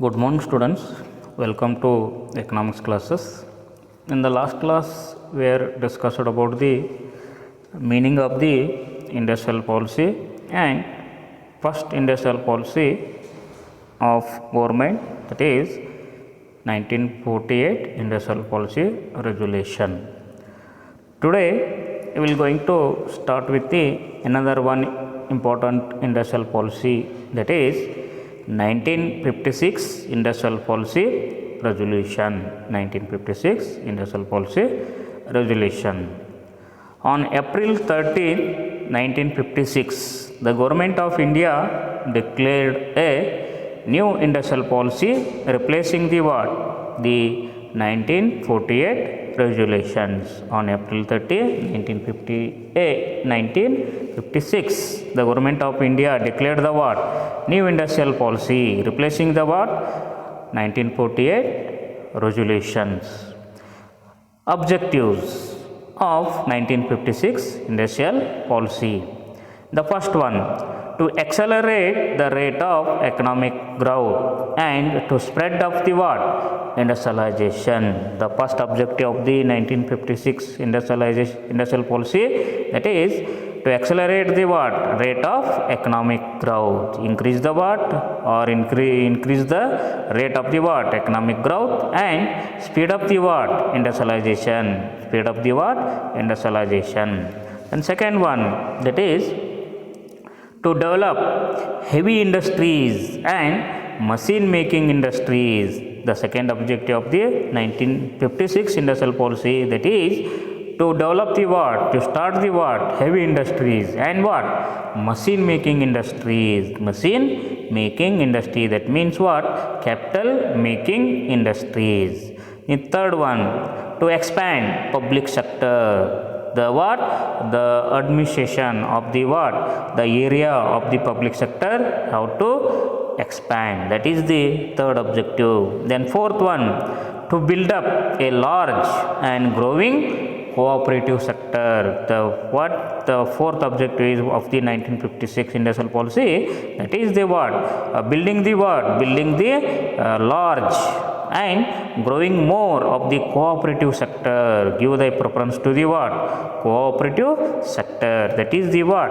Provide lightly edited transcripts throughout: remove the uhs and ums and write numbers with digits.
Good morning, students. Welcome to economics classes. In the last class, we discussed about the meaning of the industrial policy and first industrial policy of government, that is 1948 industrial policy resolution. Today, we will going to start with the another one important industrial policy, that is 1956 industrial policy resolution. 1956 industrial policy resolution. On April 13, 1956, the government of India declared a new industrial policy replacing the what? The 1948 resolutions. On April 30, 1956, the government of India declared the what? New industrial policy replacing the what? 1948 resolutions. Objectives of 1956 industrial policy. The first one, to accelerate the rate of economic growth and to spread of the what? Industrialization. The first objective of the 1956 industrial policy, that is to accelerate the what? Rate of economic growth. Increase the what? Or increase the rate of the what? Economic growth and speed up the what? Industrialization. Speed up the what? Industrialization. And second one, that is to develop heavy industries and machine making industries. The second objective of the 1956 industrial policy, that is to develop the what? To start the what? Heavy industries and what? Machine making industries. Machine making industry, that means what? Capital making industries. The third one, to expand public sector. The what? The administration of the what? The area of the public sector, how to expand. That is the third objective. Then fourth one, to build up a large and growing cooperative sector. The what? The fourth objective of the 1956 industrial policy, that is the what? Building the what? Building the large and growing more of the cooperative sector. Give the preference to the what? Cooperative sector. That is the what?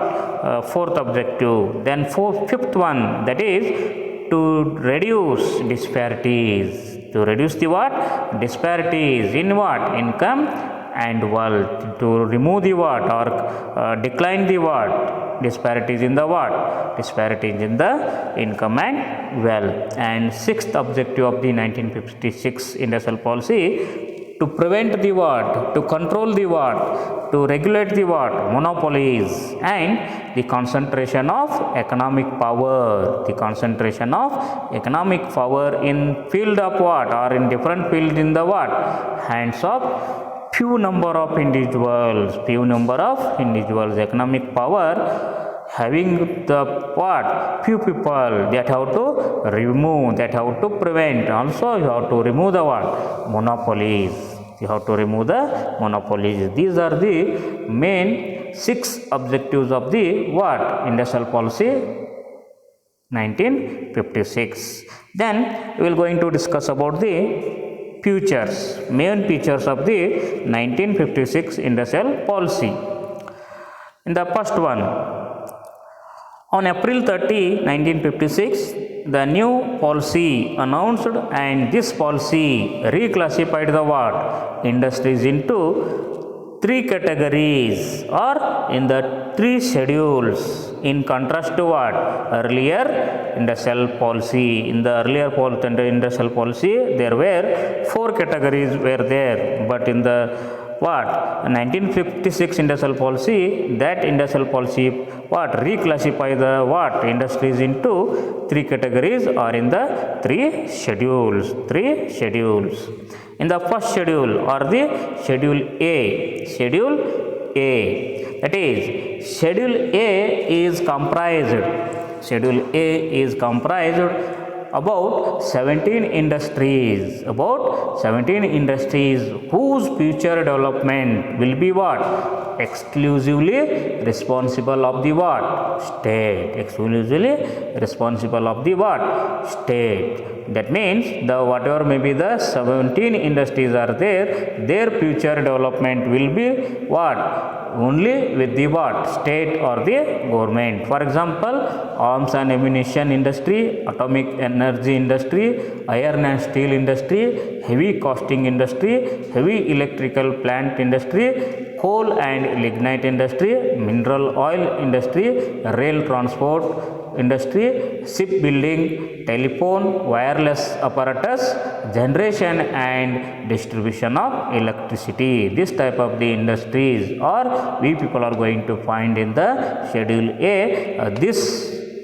Fourth objective. Then fifth one, that is to reduce disparities. To reduce the what? Disparities in what? Income and wealth. To remove the what? Or decline the what? Disparities in the what? Disparities in the income and wealth. And sixth objective of the 1956 industrial policy, to prevent the what? To control the what? To regulate the what? Monopolies and the concentration of economic power. The concentration of economic power in field of what? Or in different fields in the what? Hands of few number of individuals. Economic power having the what? Few people, that have to remove, that have to prevent. Also you have to remove the what? Monopolies. You have to remove the monopolies. These are the main 6 objectives of the what? Industrial policy 1956. Then we will going to discuss about the features, main features of the 1956 industrial policy. In the first one, on April 30, 1956, the new policy announced, and this policy reclassified the what? Industries into 3 categories or in the 3 schedules, in contrast to what? Earlier industrial policy. In the earlier industrial policy, there were 4 categories were there, but in the what? 1956 industrial policy, that industrial policy what? Reclassify the what? Industries into 3 categories or in the 3 schedules. 3 schedules. In the first schedule or the schedule A, that is schedule A is comprised about 17 industries, whose future development will be what? Exclusively responsible of the what? State. Exclusively responsible of the what? State. That means the whatever may be the 17 industries are there, their future development will be what? Only with the what? State or the government. For example, arms and ammunition industry, atomic energy industry, iron and steel industry, heavy casting industry, heavy electrical plant industry, coal and lignite industry, mineral oil industry, rail transport industry, shipbuilding, telephone, wireless apparatus, generation and distribution of electricity. This type of the industries or we people are going to find in the schedule A. This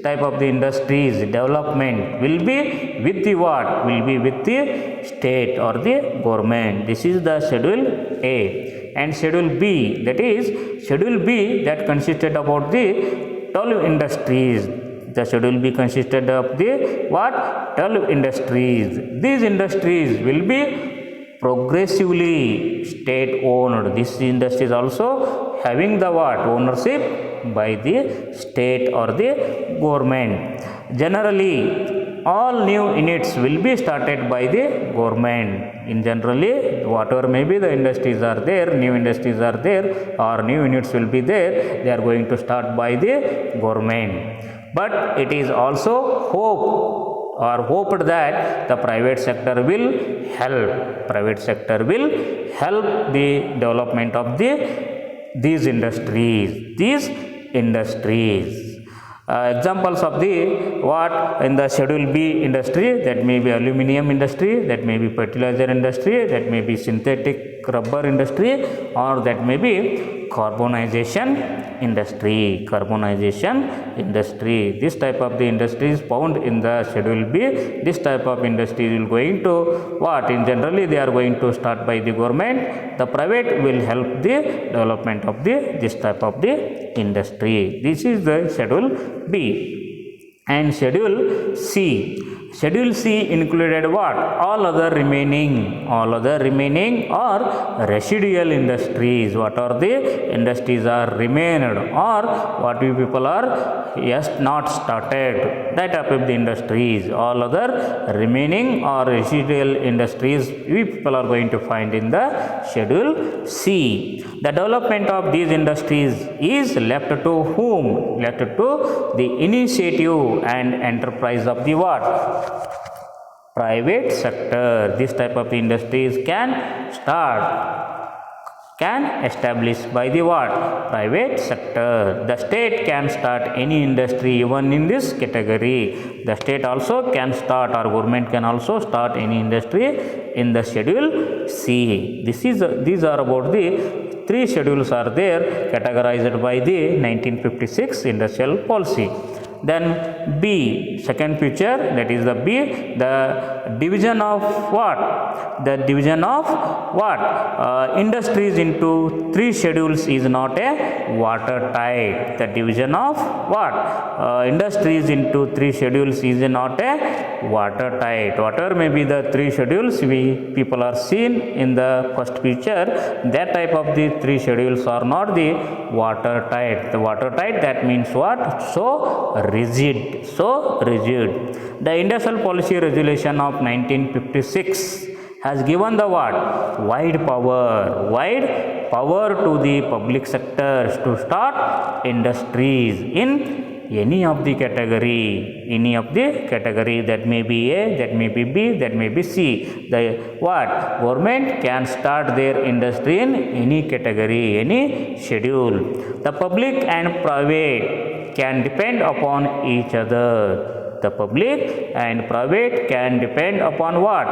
type of the industries development will be with the what? Will be with the state or the government. This is the schedule A. And schedule B, that is schedule B, that consisted about the 12 industries. The schedule B consisted of the what? 12 industries. These industries will be progressively state owned. These industries also having the what? Ownership by the state or the government. Generally, all new units will be started by the government. In generally, whatever may be the industries are there, new industries are there, or new units will be there, they are going to start by the government. But it is also hoped that the private sector will help. Private sector will help the development of these industries. Examples of the what in the schedule B industry, that may be aluminum industry, that may be fertilizer industry, that may be synthetic rubber industry, or that may be carbonization industry. This type of the industry is found in the schedule B. This type of industry will going to what? In generally they are going to start by the government. The private will help the development of this type of the industry. This is the schedule B. And schedule C. Schedule C included what? All other remaining or residual industries. What are the industries are remained or what we people are not started? That type of the industries. All other remaining or residual industries we people are going to find in the schedule C. The development of these industries is left to whom? Left to the initiative and enterprise of the what? Private sector. This type of industries can establish by the what? Private sector. The state can start any industry even in this category. The state also can start or government can also start any industry in the schedule C. These are about the 3 schedules are there categorized by the 1956 industrial policy. Then B, second feature, that is the B, the division of what? The division of what? Industries into 3 schedules is not a watertight. The division of what? Industries into 3 schedules is not a watertight. Whatever may be the 3 schedules we people are seen in the first feature, that type of the 3 schedules are not the watertight. The watertight, that means what? So rigid. The Industrial Policy Resolution of 1956 has given the what? Wide power to the public sectors to start industries in any of the category, that may be A, that may be B, that may be C. The what? Government can start their industry in any category, any schedule. The public and private can depend upon each other. The public and private can depend upon what?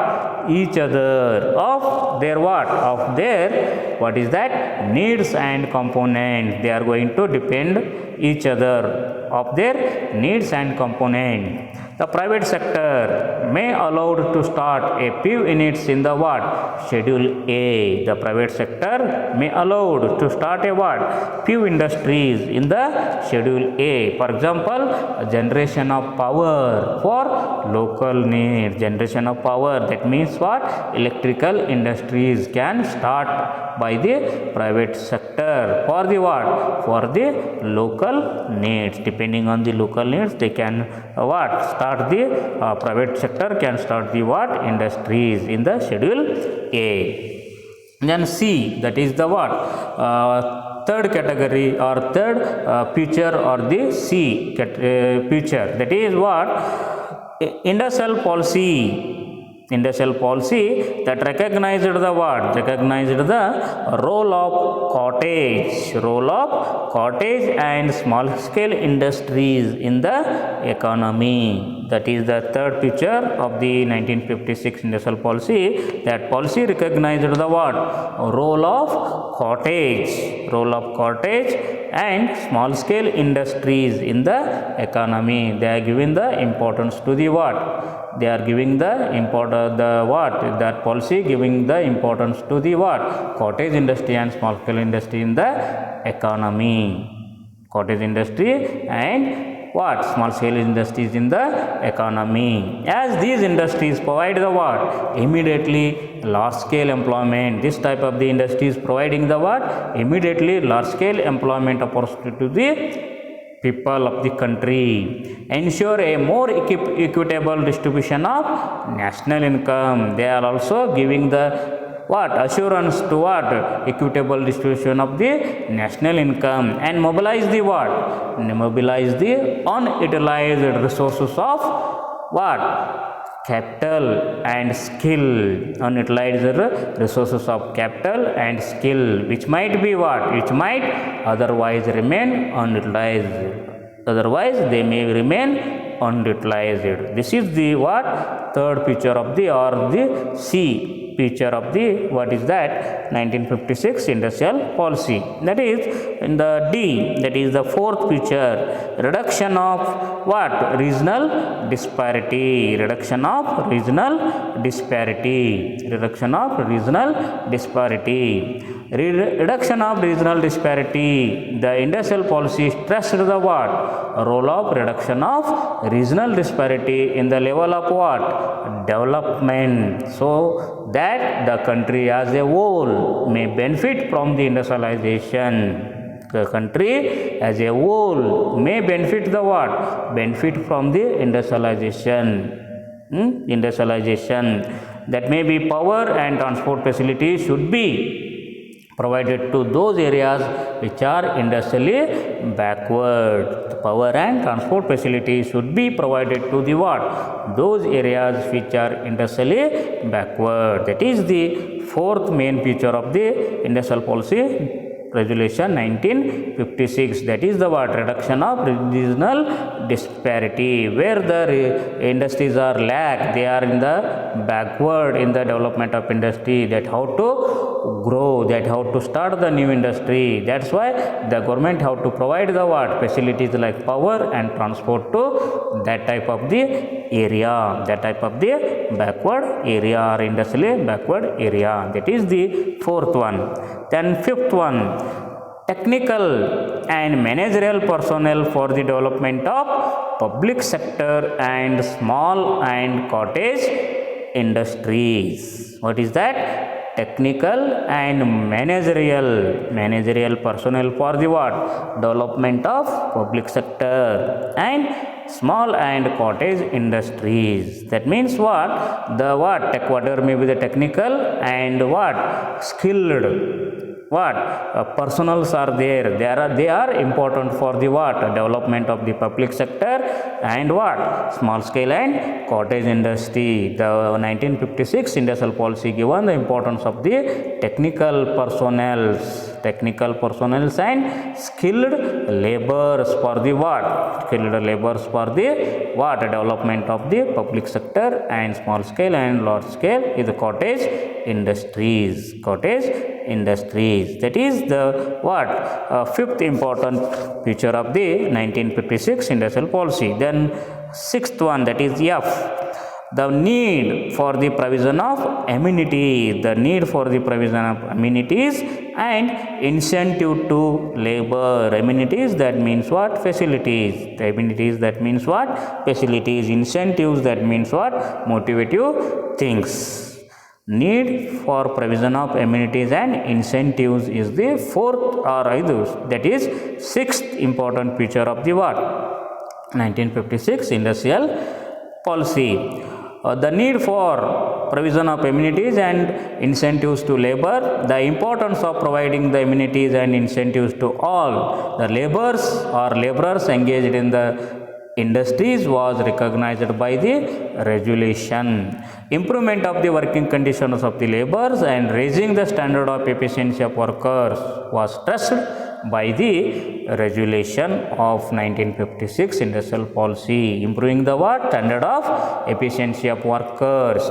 Each other of their what? Of their what is that? Needs and components. They are going to depend each other of their needs and component. The private sector may allowed to start a few units in the what? Schedule A. The private sector may allowed to start a what? Few industries in the Schedule A. For example, generation of power for local needs. Generation of power, that means what? Electrical industries can start by the private sector for the what? For the local needs. Depending on the local needs, they can what? Start the private sector can start the what? Industries in the Schedule A. Then C, that is the what? Third category or third feature or the C feature, that is what? Industrial policy. Industrial policy that recognized the what? Recognized the role of cottage and small scale industries in the economy. That is the third feature of the 1956 industrial policy. That policy recognized the what? Role of cottage and small scale industries in the economy. They are giving the importance to the what? They are giving the that policy giving the importance to the what? Cottage industry and small scale industry in the economy. Cottage industry and what? Small scale industries in the economy, as these industries provide the what? Immediately large scale employment. This type of the industries providing the what? Immediately large scale employment opportunity to the people of the country, ensure a more equitable distribution of national income. They are also giving the what? Assurance to what? Equitable distribution of the national income, and mobilize the what? Mobilize the unutilized resources of what? Capital and skill. Unutilized resources of capital and skill, which might be what? Which might otherwise remain unutilized. Otherwise they may remain unutilized. This is the what? Third feature of the or the C feature of the what is that? 1956 industrial policy. That is in the D, that is the fourth feature, reduction of what? Regional disparity. Reduction of regional disparity. Reduction of regional disparity. Reduction of regional disparity. The industrial policy stressed the what? Role of reduction of regional disparity in the level of what? Development, so that the country as a whole may benefit from the industrialization. The country as a whole may benefit the what? Benefit from the industrialization. Industrialization. That may be power and transport facilities should be provided to those areas which are industrially backward. Power and transport facilities should be provided to the what? Those areas which are industrially backward. That is the fourth main feature of the industrial policy resolution 1956. That is the what? Reduction of regional disparity. Where the industries are lack, they are in the backward in the development of industry, that how to grow, that how to start the new industry. That's why the government have to provide the what? Facilities like power and transport to that type of the area, that type of the backward area or industrially backward area. That is the fourth one. Then fifth one, technical and managerial personnel for the development of public sector and small and cottage industries. What is that? Technical and managerial personnel for the what? Development of public sector and small and cottage industries. That means what? The what? Whatever may be the technical and what? Skilled what? Personals are there. They are important for the what? Development of the public sector and what? Small scale and cottage industry. The 1956 industrial policy given the importance of the technical personnels and skilled laborers for the what? Skilled laborers for the what? Development of the public sector and small scale and large scale is the cottage industries. That is the what? Fifth important feature of the 1956 industrial policy. Then Sixth one, that is F. The need for the provision of amenities, the need for the provision of amenities and incentive to labor. Amenities, that means what? Facilities. The amenities, that means what? Facilities. Incentives, that means what? Motivative things. Need for provision of amenities and incentives is the fourth or that is sixth important feature of the what? 1956 industrial policy. The need for provision of amenities and incentives to labor, the importance of providing the amenities and incentives to all the laborers engaged in the industries was recognized by the resolution. Improvement of the working conditions of the laborers and raising the standard of efficiency of workers was stressed by the resolution of 1956 industrial policy. Improving the what? Standard of efficiency of workers,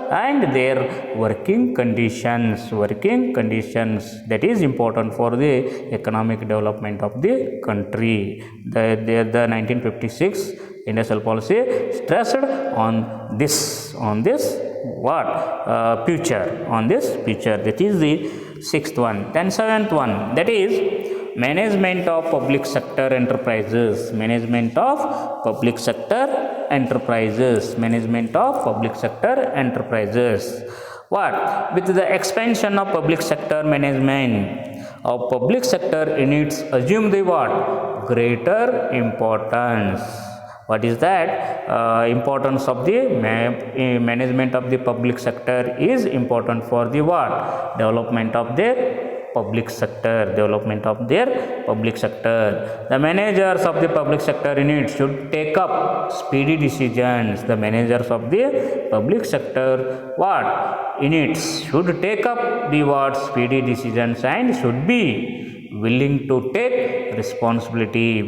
and their working conditions, that is important for the economic development of the country. The 1956 industrial policy stressed on this what? Future, that is the sixth one. Then seventh one, that is management of public sector enterprises. What? With the expansion of public sector management of public sector units assume the what? Greater importance. What is that? Importance of the management of the public sector is important for the what? Development of their public sector. The managers of the public sector units should take up speedy decisions. The managers of the public sector what? Units should take up the what? Speedy decisions and should be willing to take responsibility.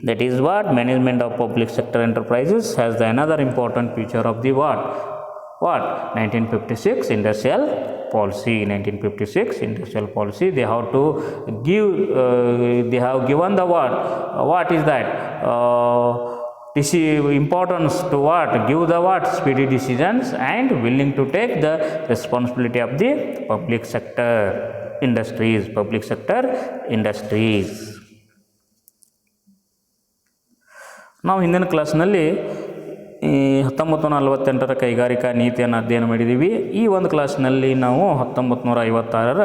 That is what? Management of public sector enterprises has the another important feature of the what? 1956 industrial policy. They have to give they have given the what is that? This is importance to what? Give the what? Speedy decisions and willing to take the responsibility of the public sector industries. ನಾವು ಹಿಂದಿನ ಕ್ಲಾಸ್ನಲ್ಲಿ 1948ರ ಕೈಗಾರಿಕಾ ನೀತಿಯನ್ನು ಅಧ್ಯಯನ ಮಾಡಿದ್ದೀವಿ. ಈ ಒಂದು ಕ್ಲಾಸ್ನಲ್ಲಿ ನಾವು 1956ರ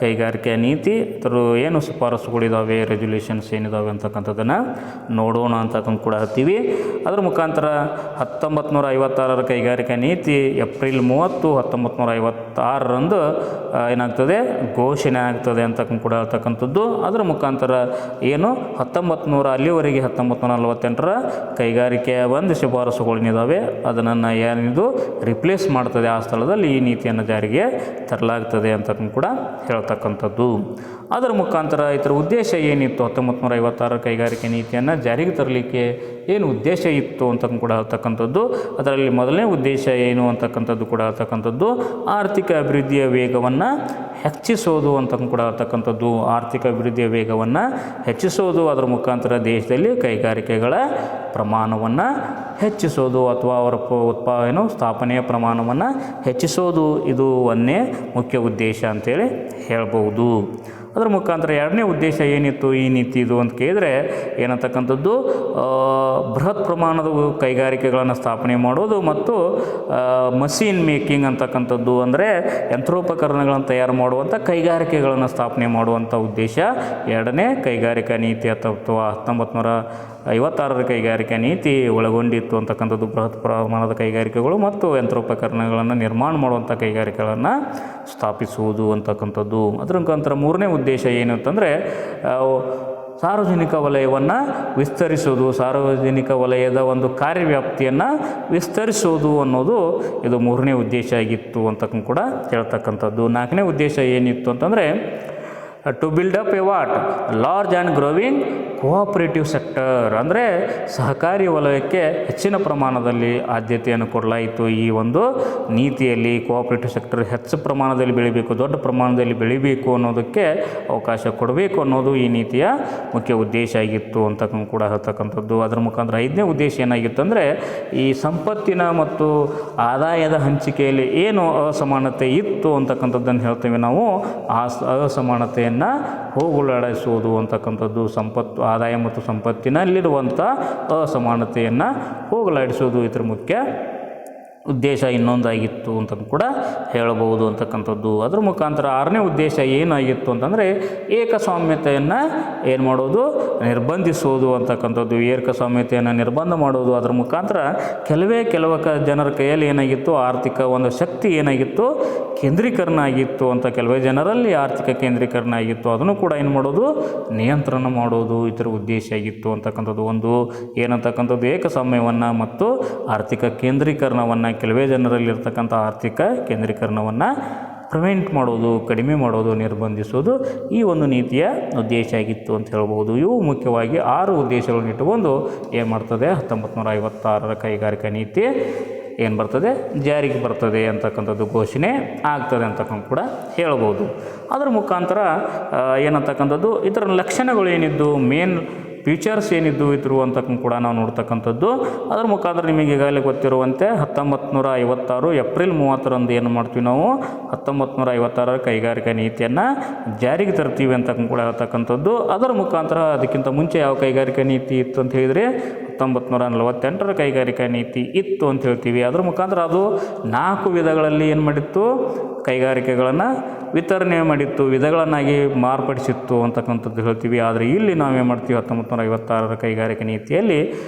ಕೈಗಾರಿಕಾ ನೀತಿ ಅದರ ಏನು ಶಿಫಾರಸುಗಳಿದ್ದಾವೆ, ರೆಗ್ಯುಲೇಷನ್ಸ್ ಏನಿದ್ದಾವೆ ಅಂತಕ್ಕಂಥದ್ದನ್ನು ನೋಡೋಣ ಅಂತಕ್ಕಂಥ ಕೂಡ ಹತ್ತೀವಿ. ಅದರ ಮುಖಾಂತರ 1956ರ ಕೈಗಾರಿಕಾ ನೀತಿ ಏಪ್ರಿಲ್ 30, 1956ರಂದು ಏನಾಗ್ತದೆ? ಘೋಷಣೆ ಆಗ್ತದೆ ಅಂತಕ್ಕಂಥ ಕೂಡ ಹೇಳ್ತಕ್ಕಂಥದ್ದು. ಅದರ ಮುಖಾಂತರ ಏನು 1900 ಅಲ್ಲಿವರೆಗೆ 1948ರ ಕೈಗಾರಿಕೆಯ ಒಂದು ಶಿಫಾರಸುಗಳು ಏನಿದ್ದಾವೆ ಅದನ್ನು ಏನಿದು ರಿಪ್ಲೇಸ್ ಮಾಡ್ತದೆ. ಆ ಸ್ಥಳದಲ್ಲಿ ಈ ನೀತಿಯನ್ನು ಜಾರಿಗೆ ತರಲಾಗ್ತದೆ ಅಂತಕ್ಕಂಥ ಕೂಡ ಹೇಳ್ತಕ್ಕಂಥದ್ದು. ಅದರ ಮುಖಾಂತರ ಇದರ ಉದ್ದೇಶ ಏನಿತ್ತು? 1956ರ ಕೈಗಾರಿಕೆ ನೀತಿಯನ್ನು ಜಾರಿಗೆ ತರಲಿಕ್ಕೆ ಏನು ಉದ್ದೇಶ ಇತ್ತು ಅಂತ ಕೂಡ ಹೇಳ್ತಕ್ಕಂಥದ್ದು. ಅದರಲ್ಲಿ ಮೊದಲನೇ ಉದ್ದೇಶ ಏನು ಅಂತಕ್ಕಂಥದ್ದು ಕೂಡ ಹೇಳ್ತಕ್ಕಂಥದ್ದು ಆರ್ಥಿಕ ಅಭಿವೃದ್ಧಿಯ ವೇಗವನ್ನು ಹೆಚ್ಚಿಸೋದು ಅಂತ ಕೂಡ ಹೇಳ್ತಕ್ಕಂಥದ್ದು. ಅದರ ಮುಖಾಂತರ ದೇಶದಲ್ಲಿ ಕೈಗಾರಿಕೆಗಳ ಪ್ರಮಾಣವನ್ನು ಹೆಚ್ಚಿಸೋದು ಅಥವಾ ಅವರ ಸ್ಥಾಪನೆಯ ಪ್ರಮಾಣವನ್ನು ಹೆಚ್ಚಿಸೋದು, ಇದು ಒಂದೇ ಮುಖ್ಯ ಉದ್ದೇಶ ಅಂತೇಳಿ ಹೇಳ್ಬೋದು. ಅದರ ಮುಖಾಂತರ ಎರಡನೇ ಉದ್ದೇಶ ಏನಿತ್ತು ಈ ನೀತಿದು ಅಂತ ಕೇಳಿದರೆ ಏನಂತಕ್ಕಂಥದ್ದು ಬೃಹತ್ ಪ್ರಮಾಣದ ಕೈಗಾರಿಕೆಗಳನ್ನು ಸ್ಥಾಪನೆ ಮಾಡೋದು ಮತ್ತು ಮಷೀನ್ ಮೇಕಿಂಗ್ ಅಂತಕ್ಕಂಥದ್ದು, ಅಂದರೆ ಯಂತ್ರೋಪಕರಣಗಳನ್ನು ತಯಾರು ಮಾಡುವಂಥ ಕೈಗಾರಿಕೆಗಳನ್ನು ಸ್ಥಾಪನೆ ಮಾಡುವಂಥ ಉದ್ದೇಶ ಎರಡನೇ ಕೈಗಾರಿಕಾ ನೀತಿ ಅಥವಾ 1956ರ ಕೈಗಾರಿಕಾ ನೀತಿ ಒಳಗೊಂಡಿತ್ತು ಅಂತಕ್ಕಂಥದ್ದು. ಬೃಹತ್ ಪ್ರಮಾಣದ ಕೈಗಾರಿಕೆಗಳು ಮತ್ತು ಯಂತ್ರೋಪಕರಣಗಳನ್ನು ನಿರ್ಮಾಣ ಮಾಡುವಂಥ ಕೈಗಾರಿಕೆಗಳನ್ನು ಸ್ಥಾಪಿಸುವುದು ಅಂತಕ್ಕಂಥದ್ದು. ಅದರ ಮುಖಾಂತರ ಮೂರನೇ ಉದ್ದೇಶ ಏನು ಅಂತಂದರೆ ಸಾರ್ವಜನಿಕ ವಲಯವನ್ನು ವಿಸ್ತರಿಸೋದು, ಸಾರ್ವಜನಿಕ ವಲಯದ ಒಂದು ಕಾರ್ಯವ್ಯಾಪ್ತಿಯನ್ನು ವಿಸ್ತರಿಸೋದು ಅನ್ನೋದು ಇದು ಮೂರನೇ ಉದ್ದೇಶ ಆಗಿತ್ತು ಅಂತಕ್ಕಂಥ ಕೂಡ ಹೇಳ್ತಕ್ಕಂಥದ್ದು. ನಾಲ್ಕನೇ ಉದ್ದೇಶ ಏನಿತ್ತು ಅಂತಂದರೆ to build up a vast large and growing cooperative sector, ಅಂದರೆ ಸಹಕಾರಿ ವಲಯಕ್ಕೆ ಹೆಚ್ಚಿನ ಪ್ರಮಾಣದಲ್ಲಿ ಆದ್ಯತೆಯನ್ನು ಕೊಡಲಾಯಿತು. ಈ ಒಂದು ನೀತಿಯಲ್ಲಿ ಕೋಆಪರೇಟಿವ್ ಸೆಕ್ಟರ್ ಹೆಚ್ಚು ಪ್ರಮಾಣದಲ್ಲಿ ಬೆಳಿಬೇಕು, ದೊಡ್ಡ ಪ್ರಮಾಣದಲ್ಲಿ ಬೆಳಿಬೇಕು ಅನ್ನೋದಕ್ಕೆ ಅವಕಾಶ ಕೊಡಬೇಕು ಅನ್ನೋದು ಈ ನೀತಿಯ ಮುಖ್ಯ ಉದ್ದೇಶ ಆಗಿತ್ತು ಅಂತ ಕೂಡ ಹೇಳ್ತಕ್ಕಂಥದ್ದು. ಅದರ ಮುಖಾಂತರ 5ನೇ ಉದ್ದೇಶ ಏನಾಗಿತ್ತು ಅಂದರೆ ಈ ಸಂಪತ್ತಿನ ಮತ್ತು ಆದಾಯದ ಹಂಚಿಕೆಯಲ್ಲಿ ಏನು ಅಸಮಾನತೆ ಇತ್ತು ಅಂತಕ್ಕಂಥದ್ದನ್ನು ಹೇಳ್ತೇವೆ ನಾವು, ಆ ಅಸಮಾನತೆಯನ್ನು ಹೋಗಲಾಡಿಸುವುದು ಅಂತಕ್ಕಂಥದ್ದು. ಆದಾಯ ಮತ್ತು ಸಂಪತ್ತಿನಲ್ಲಿರುವಂಥ ಅಸಮಾನತೆಯನ್ನು ಹೋಗಲಾಡಿಸುವುದು ಇದರ ಮುಖ್ಯ ಉದ್ದೇಶ ಇನ್ನೊಂದಾಗಿತ್ತು ಅಂತ ಕೂಡ ಹೇಳಬಹುದು ಅಂತಕ್ಕಂಥದ್ದು. ಅದರ ಮುಖಾಂತರ 6ನೇ ಉದ್ದೇಶ ಏನಾಗಿತ್ತು ಅಂತಂದರೆ ಏಕಸ್ವಾಮ್ಯತೆಯನ್ನು ಏನು ಮಾಡೋದು, ನಿರ್ಬಂಧಿಸೋದು ಅಂತಕ್ಕಂಥದ್ದು. ಏಕಸ್ವಾಮ್ಯತೆಯನ್ನು ನಿರ್ಬಂಧ ಮಾಡೋದು, ಅದರ ಮುಖಾಂತರ ಕೆಲವು ಜನರ ಕೈಯಲ್ಲಿ ಏನಾಗಿತ್ತು, ಆರ್ಥಿಕ ಒಂದು ಶಕ್ತಿ ಏನಾಗಿತ್ತು, ಕೇಂದ್ರೀಕರಣ ಆಗಿತ್ತು ಅಂತ. ಕೆಲವೇ ಜನರಲ್ಲಿ ಆರ್ಥಿಕ ಕೇಂದ್ರೀಕರಣ ಆಗಿತ್ತು, ಅದನ್ನು ಕೂಡ ಏನು ಮಾಡೋದು, ನಿಯಂತ್ರಣ ಮಾಡೋದು ಇದರ ಉದ್ದೇಶ ಆಗಿತ್ತು ಅಂತಕ್ಕಂಥದ್ದು. ಒಂದು ಏನಂತಕ್ಕಂಥದ್ದು ಏಕಸ್ವಾಮ್ಯವನ್ನು ಮತ್ತು ಆರ್ಥಿಕ ಕೇಂದ್ರೀಕರಣವನ್ನು, ಕೆಲವೇ ಜನರಲ್ಲಿರ್ತಕ್ಕಂಥ ಆರ್ಥಿಕ ಕೇಂದ್ರೀಕರಣವನ್ನು ಪ್ರಿವೆಂಟ್ ಮಾಡೋದು, ಕಡಿಮೆ ಮಾಡೋದು, ನಿರ್ಬಂಧಿಸೋದು ಈ ಒಂದು ನೀತಿಯ ಉದ್ದೇಶ ಆಗಿತ್ತು ಅಂತ ಹೇಳ್ಬೋದು. ಇವು ಮುಖ್ಯವಾಗಿ 6 ಉದ್ದೇಶಗಳನ್ನು ಇಟ್ಟುಕೊಂಡು ಏನು ಮಾಡ್ತದೆ, 1956ರ ಕೈಗಾರಿಕಾ ನೀತಿ ಏನು ಬರ್ತದೆ, ಜಾರಿಗೆ ಬರ್ತದೆ ಅಂತಕ್ಕಂಥದ್ದು ಘೋಷಣೆ ಆಗ್ತದೆ ಅಂತಕ್ಕಂಥ ಕೂಡ ಹೇಳ್ಬೋದು. ಅದರ ಮುಖಾಂತರ ಏನಂತಕ್ಕಂಥದ್ದು ಇದರ ಲಕ್ಷಣಗಳು ಏನಿದ್ದು, ಮೇನ್ ಫೀಚರ್ಸ್ ಏನಿದ್ದು ಇದ್ರು ಅಂತಕ್ಕಂಥ ಕೂಡ ನಾವು ನೋಡ್ತಕ್ಕಂಥದ್ದು. ಅದರ ಮುಖಾಂತರ ನಿಮಗೆ ಈಗಾಗಲೇ ಗೊತ್ತಿರುವಂತೆ 1956 ಏಪ್ರಿಲ್ 30ರಂದು ಏನು ಮಾಡ್ತೀವಿ ನಾವು, 1956ರ ಕೈಗಾರಿಕಾ ನೀತಿಯನ್ನು ಜಾರಿಗೆ ತರ್ತೀವಿ ಅಂತಕ್ಕಂಥ ಕೂಡ ಹೇಳ್ತಕ್ಕಂಥದ್ದು. ಅದರ ಮುಖಾಂತರ ಅದಕ್ಕಿಂತ ಮುಂಚೆ ಯಾವ ಕೈಗಾರಿಕಾ ನೀತಿ ಇತ್ತು ಅಂತ ಹೇಳಿದರೆ 1948ರ ಕೈಗಾರಿಕಾ ನೀತಿ ಇತ್ತು ಅಂತ ಹೇಳ್ತೀವಿ. ಅದರ ಮುಖಾಂತರ ಅದು 4 ವಿಧಗಳಲ್ಲಿ ಏನು ಮಾಡಿತ್ತು, ಕೈಗಾರಿಕೆಗಳನ್ನು ವಿತರಣೆ ಮಾಡಿತ್ತು, ವಿಧಗಳನ್ನಾಗಿ ಮಾರ್ಪಡಿಸಿತ್ತು ಅಂತಕ್ಕಂಥದ್ದು ಹೇಳ್ತೀವಿ. ಆದರೆ ಇಲ್ಲಿ ನಾವೇನು ಮಾಡ್ತೀವಿ, 1956ರ ಕೈಗಾರಿಕಾ ನೀತಿಯಲ್ಲಿ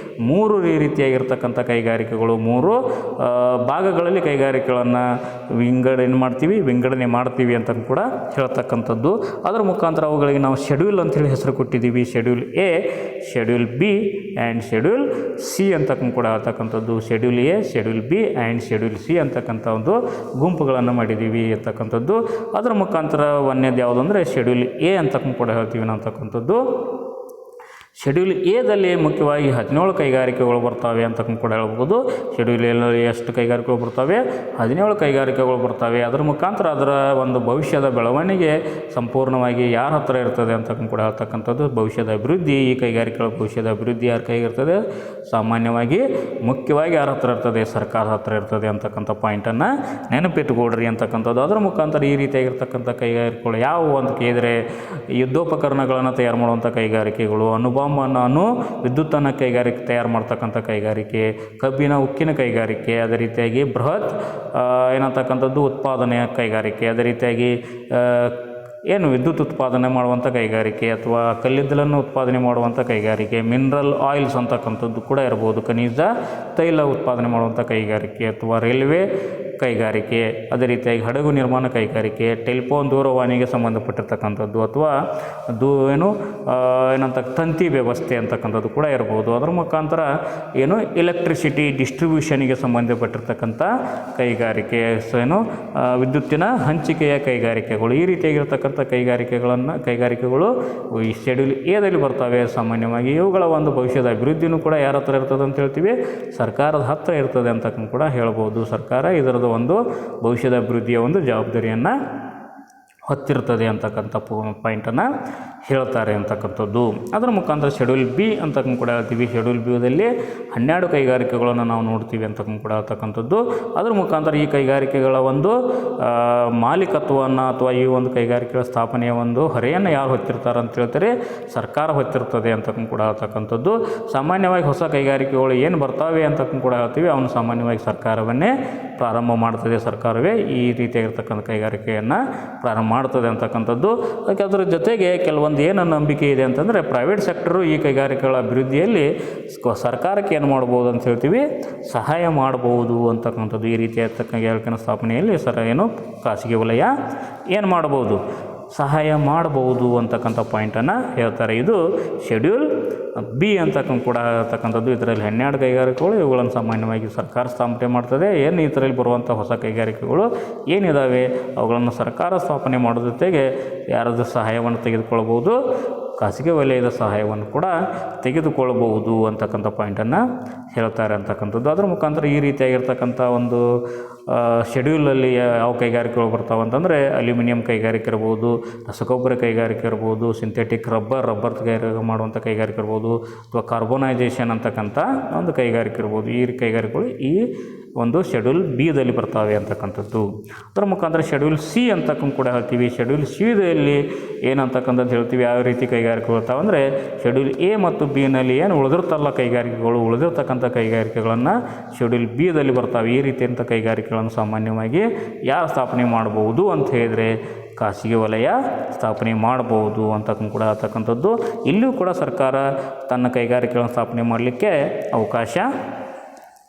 3 ರೀತಿಯಾಗಿರ್ತಕ್ಕಂಥ ಕೈಗಾರಿಕೆಗಳು, 3 ಭಾಗಗಳಲ್ಲಿ ಕೈಗಾರಿಕೆಗಳನ್ನು ವಿಂಗಡಣೆ ಮಾಡ್ತೀವಿ ಅಂತ ಕೂಡ ಹೇಳ್ತಕ್ಕಂಥದ್ದು. ಅದರ ಮುಖಾಂತರ ಅವುಗಳಿಗೆ ನಾವು ಶೆಡ್ಯೂಲ್ ಅಂತೇಳಿ ಹೆಸರು ಕೊಟ್ಟಿದ್ದೀವಿ. Schedule A, schedule B and schedule C ಅಂತಕ್ಕಂಥ ಕೂಡ ಹೇಳ್ತಕ್ಕಂಥದ್ದು. Schedule A, schedule B and schedule C ಅಂತಕ್ಕಂಥ ಒಂದು ಗುಂಪುಗಳನ್ನು ಮಾಡಿದ್ದೀವಿ ಅಂತಕ್ಕಂಥದ್ದು. ಅದರ ಮುಖಾಂತರ ಒಂದೇದು ಯಾವುದು ಅಂದರೆ ಶೆಡ್ಯೂಲ್ ಎ ಅಂತಕ್ಕಂಥ ಕೂಡ ಹೇಳ್ತೀವಿ ನಾವು ಅಂತಕ್ಕಂಥದ್ದು. ಶೆಡ್ಯೂಲ್ ಎದಲ್ಲಿ ಮುಖ್ಯವಾಗಿ 17 ಕೈಗಾರಿಕೆಗಳು ಬರ್ತವೆ ಅಂತಕ್ಕಂಥ ಕೂಡ ಹೇಳ್ಬೋದು. ಶೆಡ್ಯೂಲ್ ಎಲ್ಲಿ ಎಷ್ಟು ಕೈಗಾರಿಕೆಗಳು ಬರ್ತವೆ, 17 ಕೈಗಾರಿಕೆಗಳು ಬರ್ತವೆ. ಅದರ ಮುಖಾಂತರ ಅದರ ಒಂದು ಭವಿಷ್ಯದ ಬೆಳವಣಿಗೆ ಸಂಪೂರ್ಣವಾಗಿ ಯಾರ ಹತ್ರ ಇರ್ತದೆ ಅಂತಕ್ಕಂಥ ಕೂಡ ಹೇಳ್ತಕ್ಕಂಥದ್ದು. ಭವಿಷ್ಯದ ಅಭಿವೃದ್ಧಿ, ಈ ಕೈಗಾರಿಕೆಗಳ ಭವಿಷ್ಯದ ಅಭಿವೃದ್ಧಿ ಯಾರ ಕೈಗಿರ್ತದೆ, ಸಾಮಾನ್ಯವಾಗಿ ಮುಖ್ಯವಾಗಿ ಯಾರ ಹತ್ರ ಇರ್ತದೆ, ಸರ್ಕಾರದ ಹತ್ರ ಇರ್ತದೆ ಅಂತಕ್ಕಂಥ ಪಾಯಿಂಟನ್ನು ನೆನಪಿಟ್ಟುಕೊಡ್ರಿ ಅಂತಕ್ಕಂಥದ್ದು. ಅದರ ಮುಖಾಂತರ ಈ ರೀತಿಯಾಗಿರ್ತಕ್ಕಂಥ ಕೈಗಾರಿಕೆಗಳು ಯಾವುವು ಅಂತ ಕೇಳಿದರೆ, ಯುದ್ಧೋಪಕರಣಗಳನ್ನು ತಯಾರು ಮಾಡುವಂಥ ಕೈಗಾರಿಕೆಗಳು, ವಿದ್ಯುತ್ತನ್ನು ಕೈಗಾರಿಕೆ ತಯಾರು ಮಾಡ್ತಕ್ಕಂಥ ಕೈಗಾರಿಕೆ, ಕಬ್ಬಿನ ಉಕ್ಕಿನ ಕೈಗಾರಿಕೆ, ಅದೇ ರೀತಿಯಾಗಿ ಬೃಹತ್ ಏನಂತಕ್ಕಂಥದ್ದು ಉತ್ಪಾದನೆಯ ಕೈಗಾರಿಕೆ, ಅದೇ ರೀತಿಯಾಗಿ ವಿದ್ಯುತ್ ಉತ್ಪಾದನೆ ಮಾಡುವಂಥ ಕೈಗಾರಿಕೆ ಅಥವಾ ಕಲ್ಲಿದ್ದಲನ್ನು ಉತ್ಪಾದನೆ ಮಾಡುವಂಥ ಕೈಗಾರಿಕೆ, ಮಿನರಲ್ ಆಯಿಲ್ಸ್ ಅಂತಕ್ಕಂಥದ್ದು ಕೂಡ ಇರ್ಬೋದು, ಖನಿಜ ತೈಲ ಉತ್ಪಾದನೆ ಮಾಡುವಂಥ ಕೈಗಾರಿಕೆ ಅಥವಾ ರೈಲ್ವೆ ಕೈಗಾರಿಕೆ, ಅದೇ ರೀತಿಯಾಗಿ ಹಡಗು ನಿರ್ಮಾಣ ಕೈಗಾರಿಕೆ, ಟೆಲಿಫೋನ್ ದೂರವಾಣಿಗೆ ಸಂಬಂಧಪಟ್ಟಿರ್ತಕ್ಕಂಥದ್ದು ಅಥವಾ ತಂತಿ ವ್ಯವಸ್ಥೆ ಅಂತಕ್ಕಂಥದ್ದು ಕೂಡ ಇರ್ಬೋದು. ಅದರ ಮುಖಾಂತರ ಎಲೆಕ್ಟ್ರಿಸಿಟಿ ಡಿಸ್ಟ್ರಿಬ್ಯೂಷನ್ಗೆ ಸಂಬಂಧಪಟ್ಟಿರ್ತಕ್ಕಂಥ ಕೈಗಾರಿಕೆ, ವಿದ್ಯುತ್ತಿನ ಹಂಚಿಕೆಯ ಕೈಗಾರಿಕೆಗಳು, ಈ ರೀತಿಯಾಗಿರ್ತಕ್ಕಂಥ ಕೈಗಾರಿಕೆಗಳು ಈ ಶೆಡ್ಯೂಲ್ ಎದಲ್ಲಿ ಬರ್ತವೆ. ಸಾಮಾನ್ಯವಾಗಿ ಇವುಗಳ ಒಂದು ಭವಿಷ್ಯದ ಅಭಿವೃದ್ಧಿನೂ ಕೂಡ ಯಾರ ಹತ್ರ ಇರ್ತದೆ ಅಂತ ಹೇಳ್ತೀವಿ, ಸರ್ಕಾರದ ಹತ್ರ ಇರ್ತದೆ ಅಂತಕ್ಕಂಥ ಕೂಡ ಹೇಳ್ಬೋದು. ಸರ್ಕಾರ ಇದರದ್ದು ಒಂದು ಭವಿಷ್ಯದ ಅಭಿವೃದ್ಧಿಯ ಒಂದು ಜವಾಬ್ದಾರಿಯನ್ನು ಹೊತ್ತಿರ್ತದೆ ಅಂತಕ್ಕಂಥ ಪಾಯಿಂಟನ್ನು ಹೇಳ್ತಾರೆ ಅಂತಕ್ಕಂಥದ್ದು. ಅದರ ಮುಖಾಂತರ ಶೆಡ್ಯೂಲ್ ಬಿ ಅಂತಕ್ಕಂಥ ಕೂಡ ಹೇಳ್ತೀವಿ. ಶೆಡ್ಯೂಲ್ ಬಿದಲ್ಲಿ 12 ಕೈಗಾರಿಕೆಗಳನ್ನು ನಾವು ನೋಡ್ತೀವಿ ಅಂತಕ್ಕಂಥ ಕೂಡ ಹೇಳ್ತಕ್ಕಂಥದ್ದು. ಅದರ ಮುಖಾಂತರ ಈ ಕೈಗಾರಿಕೆಗಳ ಒಂದು ಮಾಲೀಕತ್ವವನ್ನು ಅಥವಾ ಈ ಒಂದು ಕೈಗಾರಿಕೆಗಳ ಸ್ಥಾಪನೆಯ ಒಂದು ಹೊರೆಯನ್ನು ಯಾರು ಹೊತ್ತಿರ್ತಾರೆ ಅಂತ ಹೇಳ್ತಾರೆ, ಸರ್ಕಾರ ಹೊತ್ತಿರ್ತದೆ ಅಂತಕ್ಕಂಥ ಕೂಡ ಹೇಳ್ತಕ್ಕಂಥದ್ದು. ಸಾಮಾನ್ಯವಾಗಿ ಹೊಸ ಕೈಗಾರಿಕೆಗಳು ಏನು ಬರ್ತಾವೆ ಅಂತಕ್ಕಂಥ ಕೂಡ ಹೇಳ್ತೀವಿ, ಅವನು ಸಾಮಾನ್ಯವಾಗಿ ಸರ್ಕಾರವನ್ನೇ ಪ್ರಾರಂಭ ಮಾಡ್ತದೆ. ಸರ್ಕಾರವೇ ಈ ರೀತಿಯಾಗಿರ್ತಕ್ಕಂಥ ಕೈಗಾರಿಕೆಯನ್ನು ಪ್ರಾರಂಭ ಮಾಡ್ತದೆ ಅಂತಕ್ಕಂಥದ್ದು. ಅದಕ್ಕೆ ಅದರ ಜೊತೆಗೆ ಕೆಲವೊಂದು ಏನು ನಂಬಿಕೆ ಇದೆ ಅಂತಂದರೆ, ಪ್ರೈವೇಟ್ ಸೆಕ್ಟರು ಈ ಕೈಗಾರಿಕೆಗಳ ಅಭಿವೃದ್ಧಿಯಲ್ಲಿ ಸರ್ಕಾರಕ್ಕೆ ಏನು ಮಾಡ್ಬೋದು ಅಂತ ಹೇಳ್ತೀವಿ, ಸಹಾಯ ಮಾಡ್ಬೋದು ಅಂತಕ್ಕಂಥದ್ದು. ಈ ರೀತಿಯಾಗಿರ್ತಕ್ಕಂಥ ಕೈಗಾರಿಕೆಗಳ ಸ್ಥಾಪನೆಯಲ್ಲಿ ಖಾಸಗಿ ವಲಯ ಏನು ಮಾಡ್ಬೋದು, ಸಹಾಯ ಮಾಡಬಹುದು ಅಂತಕ್ಕಂಥ ಪಾಯಿಂಟನ್ನು ಹೇಳ್ತಾರೆ. ಇದು ಶೆಡ್ಯೂಲ್ ಬಿ ಅಂತಕ್ಕಂಥ ಕೂಡ ಹೇಳ್ತಕ್ಕಂಥದ್ದು. ಇದರಲ್ಲಿ 12 ಕೈಗಾರಿಕೆಗಳು, ಇವುಗಳನ್ನು ಸಾಮಾನ್ಯವಾಗಿ ಸರ್ಕಾರ ಸ್ಥಾಪನೆ ಮಾಡ್ತದೆ. ಏನು ಇದರಲ್ಲಿ ಬರುವಂಥ ಹೊಸ ಕೈಗಾರಿಕೆಗಳು ಏನಿದ್ದಾವೆ ಅವುಗಳನ್ನು ಸರ್ಕಾರ ಸ್ಥಾಪನೆ ಮಾಡೋ ಜೊತೆಗೆ ಯಾರಾದರೂ ಸಹಾಯವನ್ನು ತೆಗೆದುಕೊಳ್ಬೋದು, ಖಾಸಗಿ ವಲಯದ ಸಹಾಯವನ್ನು ಕೂಡ ತೆಗೆದುಕೊಳ್ಳಬಹುದು ಅಂತಕ್ಕಂಥ ಪಾಯಿಂಟನ್ನು ಹೇಳ್ತಾರೆ ಅಂತಕ್ಕಂಥದ್ದು. ಅದರ ಮುಖಾಂತರ ಈ ರೀತಿಯಾಗಿರ್ತಕ್ಕಂಥ ಒಂದು ಶೆಡ್ಯೂಲಲ್ಲಿ ಯಾವ ಕೈಗಾರಿಕೆಗಳು ಬರ್ತಾವೆ ಅಂತಂದರೆ ಅಲ್ಯೂಮಿನಿಯಂ ಕೈಗಾರಿಕೆ ಇರ್ಬೋದು, ರಸಗೊಬ್ಬರ ಕೈಗಾರಿಕೆ ಇರ್ಬೋದು, ಸಿಂಥೆಟಿಕ್ ರಬ್ಬರ್ ತಯಾರಿಕೆ ಮಾಡುವಂಥ ಕೈಗಾರಿಕೆ ಇರ್ಬೋದು, ಅಥವಾ ಕಾರ್ಬೋನೈಜೇಷನ್ ಅಂತಕ್ಕಂಥ ಒಂದು ಕೈಗಾರಿಕೆ ಇರ್ಬೋದು. ಈ ಕೈಗಾರಿಕೆಗಳು ಈ ಒಂದು ಶೆಡ್ಯೂಲ್ ಬಿದಲ್ಲಿ ಬರ್ತಾವೆ ಅಂತಕ್ಕಂಥದ್ದು. ಅದರ ಮುಖಾಂತರ ಶೆಡ್ಯೂಲ್ ಸಿ ಅಂತಕ್ಕಂಥ ಕೂಡ ಹೇಳ್ತೀವಿ. ಶೆಡ್ಯೂಲ್ ಸಿದಲ್ಲಿ ಏನಂತಕ್ಕಂಥದ್ದು ಹೇಳ್ತೀವಿ, ಯಾವ ರೀತಿ ಕೈಗಾರಿಕೆಗಳು ಇರ್ತಾವೆ ಅಂದರೆ ಶೆಡ್ಯೂಲ್ ಎ ಮತ್ತು ಬಿನಲ್ಲಿ ಏನು ಉಳಿದಿರ್ತಲ್ಲ ಕೈಗಾರಿಕೆಗಳು, ಉಳಿದಿರ್ತಕ್ಕಂಥ ಕೈಗಾರಿಕೆಗಳನ್ನು ಶೆಡ್ಯೂಲ್ ಬಿದಲ್ಲಿ ಬರ್ತಾವೆ. ಈ ರೀತಿಯಂಥ ಕೈಗಾರಿಕೆಗಳನ್ನು ಸಾಮಾನ್ಯವಾಗಿ ಯಾರು ಸ್ಥಾಪನೆ ಮಾಡಬಹುದು ಅಂತ ಹೇಳಿದರೆ ಖಾಸಗಿ ವಲಯ ಸ್ಥಾಪನೆ ಮಾಡಬಹುದು ಅಂತಕ್ಕಂಥ ಕೂಡ ಹೇಳ್ತಕ್ಕಂಥದ್ದು. ಇಲ್ಲಿಯೂ ಕೂಡ ಸರ್ಕಾರ ತನ್ನ ಕೈಗಾರಿಕೆಗಳನ್ನು ಸ್ಥಾಪನೆ ಮಾಡಲಿಕ್ಕೆ ಅವಕಾಶ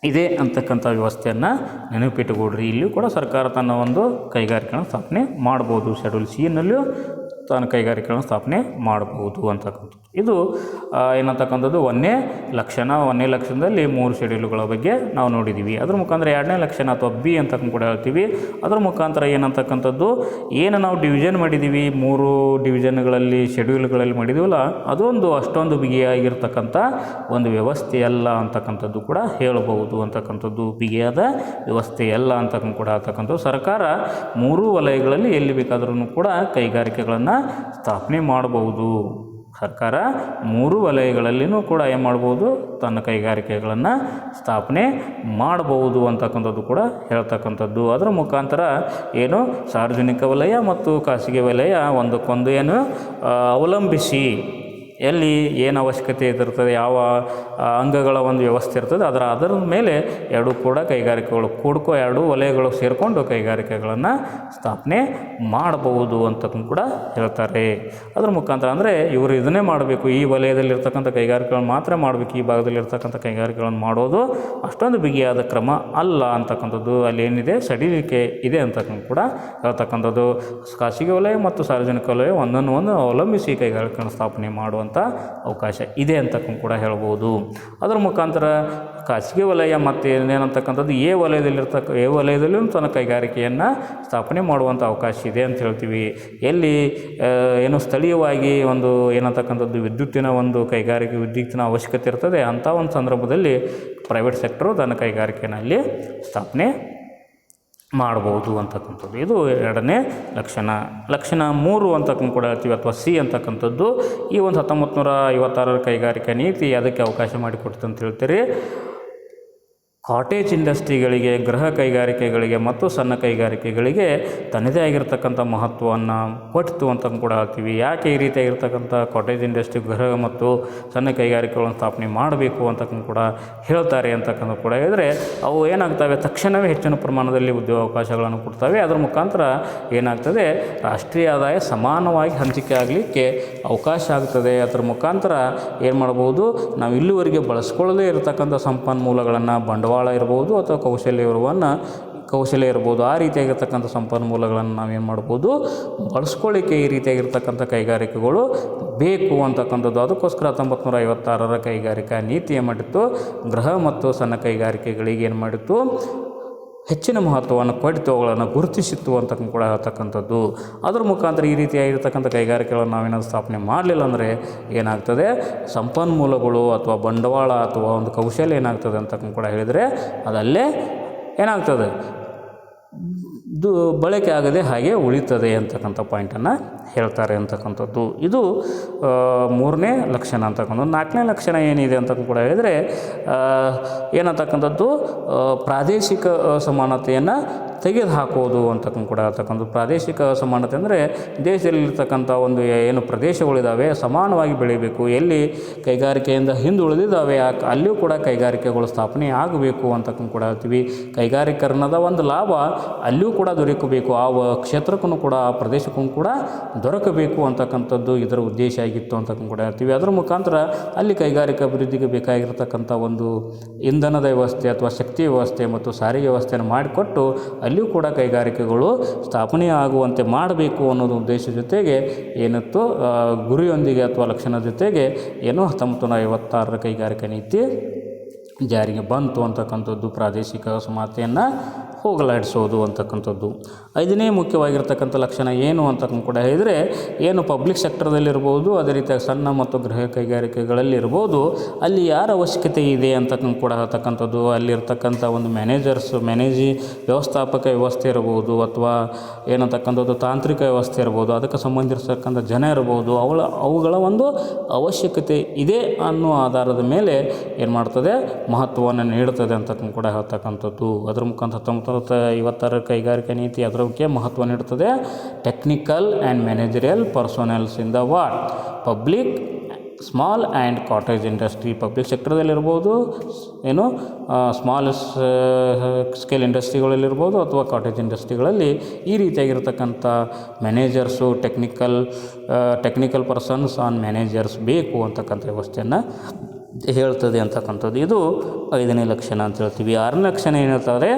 ಇದೆ ಅಂತಕ್ಕಂಥ ವ್ಯವಸ್ಥೆಯನ್ನು ನೆನಪಿಟ್ಟುಕೊಡ್ರಿ. ಇಲ್ಲಿಯೂ ಕೂಡ ಸರ್ಕಾರ ತನ್ನ ಒಂದು ಕೈಗಾರಿಕೆಗಳನ್ನು ಸ್ಥಾಪನೆ ಮಾಡ್ಬೋದು. ಶೆಡ್ಯೂಲ್ ಸಿನಲ್ಲಿಯೂ ತನ್ನ ಕೈಗಾರಿಕೆಗಳನ್ನು ಸ್ಥಾಪನೆ ಮಾಡಬಹುದು ಅಂತಕ್ಕಂಥದ್ದು. ಇದು ಏನಂತಕ್ಕಂಥದ್ದು ಒಂದನೇ ಲಕ್ಷಣದಲ್ಲಿ 3 ಶೆಡ್ಯೂಲ್ಗಳ ಬಗ್ಗೆ ನಾವು ನೋಡಿದ್ದೀವಿ. ಅದ್ರ ಮುಖಾಂತರ 2ನೇ ಲಕ್ಷಣ ಅಥವಾ ಬಿ ಅಂತಕ್ಕಂಥ ಕೂಡ ಹೇಳ್ತೀವಿ. ಅದರ ಮುಖಾಂತರ ಏನಂತಕ್ಕಂಥದ್ದು, ಏನು ನಾವು ಡಿವಿಷನ್ ಮಾಡಿದ್ದೀವಿ 3 ಡಿವಿಷನ್ಗಳಲ್ಲಿ ಶೆಡ್ಯೂಲ್ಗಳಲ್ಲಿ ಮಾಡಿದ್ದೀವಲ್ಲ, ಅದೊಂದು ಅಷ್ಟೊಂದು ಬಿಗಿಯಾಗಿರ್ತಕ್ಕಂಥ ಒಂದು ವ್ಯವಸ್ಥೆ ಅಲ್ಲ ಅಂತಕ್ಕಂಥದ್ದು ಕೂಡ ಹೇಳಬಹುದು ಅಂತಕ್ಕಂಥದ್ದು. ಬಿಗಿಯಾದ ವ್ಯವಸ್ಥೆ ಅಲ್ಲ ಅಂತಕ್ಕಂಥ ಕೂಡ ಹೇಳ್ತಕ್ಕಂಥದ್ದು. ಸರ್ಕಾರ 3 ವಲಯಗಳಲ್ಲಿ ಎಲ್ಲಿ ಬೇಕಾದ್ರೂ ಕೂಡ ಕೈಗಾರಿಕೆಗಳನ್ನು ಸ್ಥಾಪನೆ ಮಾಡಬಹುದು. ಸರ್ಕಾರ 3 ವಲಯಗಳಲ್ಲಿನೂ ಕೂಡ ಏನು ಮಾಡ್ಬೋದು, ತನ್ನ ಕೈಗಾರಿಕೆಗಳನ್ನು ಸ್ಥಾಪನೆ ಮಾಡಬಹುದು ಅಂತಕ್ಕಂಥದ್ದು ಕೂಡ ಹೇಳ್ತಕ್ಕಂಥದ್ದು. ಅದರ ಮುಖಾಂತರ ಏನು ಸಾರ್ವಜನಿಕ ವಲಯ ಮತ್ತು ಖಾಸಗಿ ವಲಯ ಒಂದಕ್ಕೊಂದು ಏನು ಅವಲಂಬಿಸಿ ಎಲ್ಲಿ ಏನು ಅವಶ್ಯಕತೆ ಇರ್ತದೆ, ಯಾವ ಅಂಗಗಳ ಒಂದು ವ್ಯವಸ್ಥೆ ಇರ್ತದೆ, ಅದರ ಮೇಲೆ ಎರಡೂ ಕೂಡ ಕೈಗಾರಿಕೆಗಳು ಎರಡು ವಲಯಗಳು ಸೇರಿಕೊಂಡು ಕೈಗಾರಿಕೆಗಳನ್ನು ಸ್ಥಾಪನೆ ಮಾಡಬಹುದು ಅಂತಕ್ಕೂ ಕೂಡ ಹೇಳ್ತಾರೆ. ಅದರ ಮುಖಾಂತರ ಅಂದರೆ ಇವರು ಇದನ್ನೇ ಮಾಡಬೇಕು, ಈ ವಲಯದಲ್ಲಿರ್ತಕ್ಕಂಥ ಕೈಗಾರಿಕೆಗಳನ್ನು ಮಾತ್ರ ಮಾಡಬೇಕು, ಈ ಭಾಗದಲ್ಲಿರ್ತಕ್ಕಂಥ ಕೈಗಾರಿಕೆಗಳನ್ನು ಮಾಡೋದು ಅಷ್ಟೊಂದು ಬಿಗಿಯಾದ ಕ್ರಮ ಅಲ್ಲ ಅಂತಕ್ಕಂಥದ್ದು. ಅಲ್ಲಿ ಏನಿದೆ ಸಡಿಲಿಕೆ ಇದೆ ಅಂತಕ್ಕಂಥ ಕೂಡ ಹೇಳ್ತಕ್ಕಂಥದ್ದು. ಖಾಸಗಿ ವಲಯ ಮತ್ತು ಸಾರ್ವಜನಿಕ ವಲಯ ಒಂದನ್ನು ಅವಲಂಬಿಸಿ ಕೈಗಾರಿಕೆಗಳನ್ನು ಸ್ಥಾಪನೆ ಮಾಡುವಂಥ ಅವಕಾಶ ಇದೆ ಅಂತಕ್ಕೂ ಕೂಡ ಹೇಳ್ಬೋದು. ಅದರ ಮುಖಾಂತರ ಖಾಸಗಿ ವಲಯ ಮತ್ತು ಏನೇನಂತಕ್ಕಂಥದ್ದು ಎ ವಲಯದಲ್ಲೂ ತನ್ನ ಕೈಗಾರಿಕೆಯನ್ನು ಸ್ಥಾಪನೆ ಮಾಡುವಂಥ ಅವಕಾಶ ಇದೆ ಅಂತ ಹೇಳ್ತೀವಿ. ಎಲ್ಲಿ ಏನು ಸ್ಥಳೀಯವಾಗಿ ಒಂದು ಏನಂತಕ್ಕಂಥದ್ದು ವಿದ್ಯುತ್ತಿನ ಒಂದು ವಿದ್ಯುತ್ತಿನ ಅವಶ್ಯಕತೆ ಇರ್ತದೆ, ಅಂಥ ಒಂದು ಸಂದರ್ಭದಲ್ಲಿ ಪ್ರೈವೇಟ್ ಸೆಕ್ಟರು ತನ್ನ ಕೈಗಾರಿಕೆಯಲ್ಲಿ ಸ್ಥಾಪನೆ ಮಾಡ್ಬೋದು ಅಂತಕ್ಕಂಥದ್ದು. ಇದು 2ನೇ ಲಕ್ಷಣ. ಲಕ್ಷಣ 3 ಅಂತಕ್ಕಂಥ ಕೂಡ ಹೇಳ್ತೀವಿ, ಅಥವಾ ಸಿ ಅಂತಕ್ಕಂಥದ್ದು. ಈ ಒಂದು 1956 ಕೈಗಾರಿಕಾ ನೀತಿ ಅದಕ್ಕೆ ಅವಕಾಶ ಮಾಡಿಕೊಡ್ತು ಅಂತ ಹೇಳ್ತೀರಿ. ಕಾಟೇಜ್ ಇಂಡಸ್ಟ್ರಿಗಳಿಗೆ, ಗೃಹ ಕೈಗಾರಿಕೆಗಳಿಗೆ ಮತ್ತು ಸಣ್ಣ ಕೈಗಾರಿಕೆಗಳಿಗೆ ತನ್ನದೇ ಆಗಿರ್ತಕ್ಕಂಥ ಮಹತ್ವವನ್ನು ಕೊಟ್ಟಿತು ಅಂತ ಕೂಡ ಹೇಳ್ತೀವಿ. ಯಾಕೆ ಈ ರೀತಿಯಾಗಿರ್ತಕ್ಕಂಥ ಕಾಟೇಜ್ ಇಂಡಸ್ಟ್ರಿ, ಗೃಹ ಮತ್ತು ಸಣ್ಣ ಕೈಗಾರಿಕೆಗಳನ್ನು ಸ್ಥಾಪನೆ ಮಾಡಬೇಕು ಅಂತಕ್ಕೂ ಕೂಡ ಹೇಳ್ತಾರೆ ಅಂತಕ್ಕಂಥ ಕೂಡ ಹೇಳಿದರೆ, ಅವು ಏನಾಗ್ತವೆ, ತಕ್ಷಣವೇ ಹೆಚ್ಚಿನ ಪ್ರಮಾಣದಲ್ಲಿ ಉದ್ಯೋಗಾವಕಾಶಗಳನ್ನು ಕೊಡ್ತವೆ. ಅದರ ಮುಖಾಂತರ ಏನಾಗ್ತದೆ, ರಾಷ್ಟ್ರೀಯ ಆದಾಯ ಸಮಾನವಾಗಿ ಹಂಚಿಕೆ ಆಗಲಿಕ್ಕೆ ಅವಕಾಶ ಆಗ್ತದೆ. ಅದರ ಮುಖಾಂತರ ಏನು ಮಾಡ್ಬೋದು, ನಾವು ಇಲ್ಲಿವರೆಗೆ ಬಳಸ್ಕೊಳ್ಳದೇ ಇರತಕ್ಕಂಥ ಸಂಪನ್ಮೂಲಗಳನ್ನು, ಬಂಡವಾಳ ಇರ್ಬೋದು ಅಥವಾ ಕೌಶಲ್ಯ ಇರ್ಬೋದು, ಆ ರೀತಿಯಾಗಿರ್ತಕ್ಕಂಥ ಸಂಪನ್ಮೂಲಗಳನ್ನು ನಾವೇನು ಮಾಡ್ಬೋದು, ಬಳಸ್ಕೊಳ್ಳಿಕ್ಕೆ ಈ ರೀತಿಯಾಗಿರ್ತಕ್ಕಂಥ ಕೈಗಾರಿಕೆಗಳು ಬೇಕು ಅಂತಕ್ಕಂಥದ್ದು. ಅದಕ್ಕೋಸ್ಕರ 1956 ಕೈಗಾರಿಕಾ ನೀತಿ ಏನು ಮಾಡಿತ್ತು, ಗೃಹ ಮತ್ತು ಸಣ್ಣ ಕೈಗಾರಿಕೆಗಳಿಗೆ ಏನು ಮಾಡಿತ್ತು, ಹೆಚ್ಚಿನ ಮಹತ್ವವನ್ನು ಕೊಟ್ಟು ಅವುಗಳನ್ನು ಗುರುತಿಸಿತ್ತು ಅಂತ ಕೂಡ ಹೇಳ್ತಕ್ಕಂಥದ್ದು. ಅದರ ಮುಖಾಂತರ ಈ ರೀತಿಯಾಗಿರ್ತಕ್ಕಂಥ ಕೈಗಾರಿಕೆಗಳನ್ನು ನಾವೇನಾದರೂ ಸ್ಥಾಪನೆ ಮಾಡಲಿಲ್ಲ ಅಂದರೆ ಏನಾಗ್ತದೆ, ಸಂಪನ್ಮೂಲಗಳು ಅಥವಾ ಬಂಡವಾಳ ಅಥವಾ ಒಂದು ಕೌಶಲ್ಯ ಏನಾಗ್ತದೆ ಅಂತ ಕೂಡ ಹೇಳಿದರೆ ಅದಲ್ಲೇ ಏನಾಗ್ತದೆ, ಬಳಕೆ ಆಗದೆ ಹಾಗೆ ಉಳಿತದೆ ಅಂತಕ್ಕಂಥ ಪಾಯಿಂಟನ್ನು ಹೇಳ್ತಾರೆ ಅಂತಕ್ಕಂಥದ್ದು. ಇದು 3ನೇ ಲಕ್ಷಣ ಅಂತಕ್ಕಂಥದ್ದು. 4ನೇ ಲಕ್ಷಣ ಏನಿದೆ ಅಂತ ಕೂಡ ಹೇಳಿದರೆ ಏನಂತಕ್ಕಂಥದ್ದು, ಪ್ರಾದೇಶಿಕ ಅಸಮಾನತೆಯನ್ನು ತೆಗೆದುಹಾಕೋದು ಅಂತಕ್ಕೂ ಕೂಡ ಹೇಳ್ತಕ್ಕಂಥ. ಪ್ರಾದೇಶಿಕ ಅಸಮಾನತೆ ಅಂದರೆ ದೇಶದಲ್ಲಿರ್ತಕ್ಕಂಥ ಒಂದು ಏನು ಪ್ರದೇಶಗಳಿದ್ದಾವೆ ಸಮಾನವಾಗಿ ಬೆಳೀಬೇಕು, ಎಲ್ಲಿ ಕೈಗಾರಿಕೆಯಿಂದ ಹಿಂದುಳಿದಿದ್ದಾವೆ ಅಲ್ಲಿಯೂ ಕೂಡ ಕೈಗಾರಿಕೆಗಳು ಸ್ಥಾಪನೆ ಆಗಬೇಕು ಅಂತಕ್ಕೂ ಕೂಡ ಹೇಳ್ತೀವಿ. ಕೈಗಾರೀಕರಣದ ಒಂದು ಲಾಭ ಅಲ್ಲಿಯೂ ಕೂಡ ದೊರಕಬೇಕು, ಆ ಕ್ಷೇತ್ರಕ್ಕೂ ಕೂಡ ಆ ಪ್ರದೇಶಕ್ಕೂ ಕೂಡ ದೊರಕಬೇಕು ಅಂತಕ್ಕಂಥದ್ದು ಇದರ ಉದ್ದೇಶ ಆಗಿತ್ತು ಅಂತಕ್ಕೂ ಕೂಡ ಹೇಳ್ತೀವಿ. ಅದರ ಮುಖಾಂತರ ಅಲ್ಲಿ ಕೈಗಾರಿಕಾ ಅಭಿವೃದ್ಧಿಗೆ ಬೇಕಾಗಿರ್ತಕ್ಕಂಥ ಒಂದು ಇಂಧನದ ವ್ಯವಸ್ಥೆ ಅಥವಾ ಶಕ್ತಿ ವ್ಯವಸ್ಥೆ ಮತ್ತು ಸಾರಿಗೆ ವ್ಯವಸ್ಥೆಯನ್ನು ಮಾಡಿಕೊಟ್ಟು ಅಲ್ಲಿಯೂ ಕೂಡ ಕೈಗಾರಿಕೆಗಳು ಸ್ಥಾಪನೆ ಆಗುವಂತೆ ಮಾಡಬೇಕು ಅನ್ನೋದು ಉದ್ದೇಶ ಜೊತೆಗೆ ಏನಿತ್ತು ಗುರಿಯೊಂದಿಗೆ ಅಥವಾ ಲಕ್ಷಣದ ಜೊತೆಗೆ ಏನು 1956ರ ಕೈಗಾರಿಕಾ ನೀತಿ ಜಾರಿಗೆ ಬಂತು ಅಂತಕ್ಕಂಥದ್ದು, ಪ್ರಾದೇಶಿಕ ಅಸಮಾನತೆಯನ್ನು ಹೋಗಲಾಡಿಸೋದು ಅಂತಕ್ಕಂಥದ್ದು. 5ನೇ ಮುಖ್ಯವಾಗಿರ್ತಕ್ಕಂಥ ಲಕ್ಷಣ ಏನು ಅಂತ ಕೂಡ ಹೇಳಿದರೆ, ಏನು ಪಬ್ಲಿಕ್ ಸೆಕ್ಟರ್ದಲ್ಲಿರ್ಬೋದು, ಅದೇ ರೀತಿಯಾಗಿ ಸಣ್ಣ ಮತ್ತು ಗೃಹ ಕೈಗಾರಿಕೆಗಳಲ್ಲಿರ್ಬೋದು, ಅಲ್ಲಿ ಯಾರ ಅವಶ್ಯಕತೆ ಇದೆ ಅಂತ ಕೂಡ ಹೇಳ್ತಕ್ಕಂಥದ್ದು. ಅಲ್ಲಿರ್ತಕ್ಕಂಥ ಒಂದು ವ್ಯವಸ್ಥಾಪಕ ವ್ಯವಸ್ಥೆ ಇರ್ಬೋದು, ಅಥವಾ ಏನಂತಕ್ಕಂಥದ್ದು ತಾಂತ್ರಿಕ ವ್ಯವಸ್ಥೆ ಇರ್ಬೋದು, ಅದಕ್ಕೆ ಸಂಬಂಧಿಸಿರ್ತಕ್ಕಂಥ ಜನ ಇರ್ಬೋದು, ಅವುಗಳ ಒಂದು ಅವಶ್ಯಕತೆ ಇದೆ ಅನ್ನೋ ಆಧಾರದ ಮೇಲೆ ಏನು ಮಾಡ್ತದೆ, ಮಹತ್ವವನ್ನು ನೀಡುತ್ತದೆ ಅಂತ ಕೂಡ ಹೇಳ್ತಕ್ಕಂಥದ್ದು. ಅದರ ಮುಖಾಂತರ 1956ರ ಕೈಗಾರಿಕಾ ನೀತಿ ಅದರ ಬಗ್ಗೆ ಮಹತ್ವ ನೀಡುತ್ತದೆ. Technical and managerial personals in the public small and cottage industry. Public ಸೆಕ್ಟರ್ದಲ್ಲಿರ್ಬೋದು, ಏನು ಸ್ಮಾಲ್ ಸ್ಕೇಲ್ ಇಂಡಸ್ಟ್ರಿಗಳಲ್ಲಿರ್ಬೋದು ಅಥವಾ ಕಾಟೇಜ್ ಇಂಡಸ್ಟ್ರಿಗಳಲ್ಲಿ ಈ ರೀತಿಯಾಗಿರ್ತಕ್ಕಂಥ managers, technical persons and managers ಬೇಕು ಅಂತಕ್ಕಂಥ ವ್ಯವಸ್ಥೆಯನ್ನು ಹೇಳ್ತದೆ ಅಂತಕ್ಕಂಥದ್ದು. ಇದು 5ನೇ ಲಕ್ಷಣ ಅಂತ ಹೇಳ್ತೀವಿ. 6ನೇ ಲಕ್ಷಣ ಏನು ಹೇಳ್ತಾರೆ,